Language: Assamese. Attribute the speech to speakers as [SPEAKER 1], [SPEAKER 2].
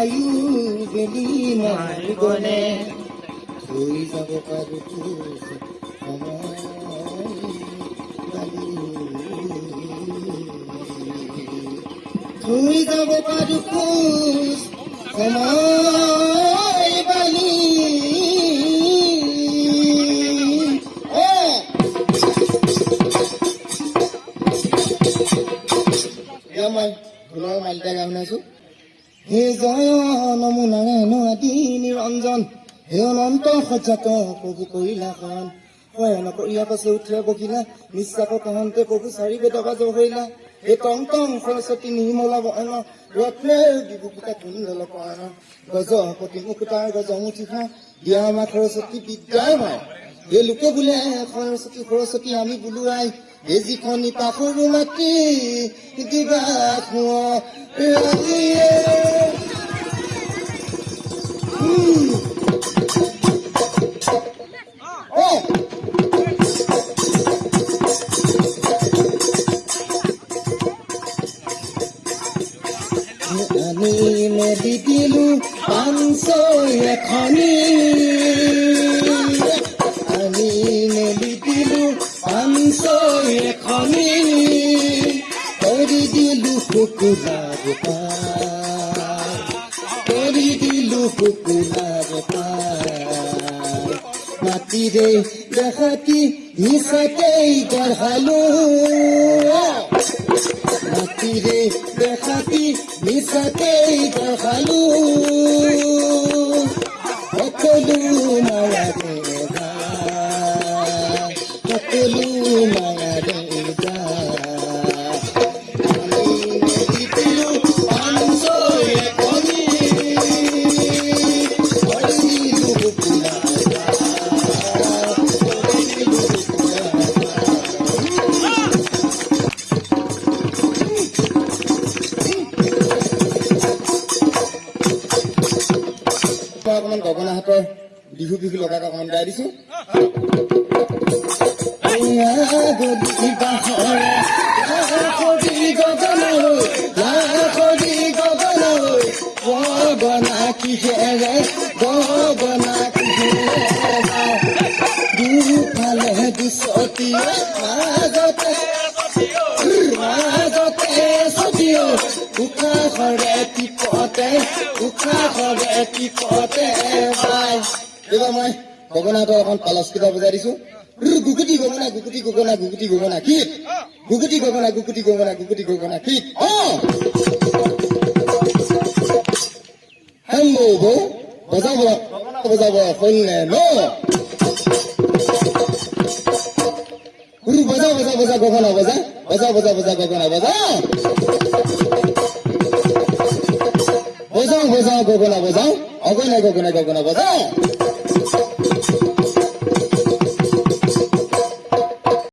[SPEAKER 1] বায়ু বেলি মাৰ গনে থৈ যাব পাৰো খোজ সময় বালি থৈ যাব পাৰো খোজ সময় বালি মই ভুলৰ মালিতা গান শুনাইছো হে জয় নমো নাৰায়ণ আদি নিৰঞ্জন হে অনন্ত সজ্জাত প্ৰভু কৰিলা শৰণ শয়ন কৰিয়া পাছে উঠিয়া বহিলা নিশ্চাপ কহন্তে প্ৰভু চাৰি বেদ বাজ হৰিলা হে টং টং সৰস্বতী নিৰ্মলা বৰ্ণ ৰত্নে বিভূষিতা কুণ্ডল কৰ্ণ গজ পতি মুকুতাৰ গজ মুঠিখা দিয়া মা সৰস্বতী বিদ্যাৰ মায় এই লোকে বোলে সৰস্বতী সৰস্বতী আমি বোলো আই এই যিখন নিপা সৰু মাটি দিবা আমি নদী দিলো পাঞ্চৈ এখনি আমি নদী দিলো পাঞ্চৈ এখনি কৰি দিলো শুকুলাৰ পাৰ কৰি দিলো শুকুলাৰ পাৰ মাটিৰে দেখাতি মিছাতেই গঢ়ালো মাটিৰে দেখাতি মিছাতেই গঢ়ালো সকলো মায়াৰে সকলো মায়াৰে অকমান গগনাহাতৰ বিহু বিহু লগাই অকমান গাই দিছো গগনা কিহেৰে গগনা কিহেৰে দুফালে দুচতীয়া মাজতে সতীয় উশাহৰে টিপতে বাই এইবাৰ মই গগনাটো অকণ পালচকেইটা বুজাই দিছো গুগুটি গগনা গুগুটি গগনা গুগুটি গগনা কি গুগুটি গগনা গুগুটি গগনা গুগুটি গগনা কি হেল্ল' বৌ বজাব বজাব শুনলে ন বজা বজা বজা গগনা বজা বজা বজা বজা গগনা বজা বজাও বজাও গগনা বজাও অগনা গগনা গগনা বজা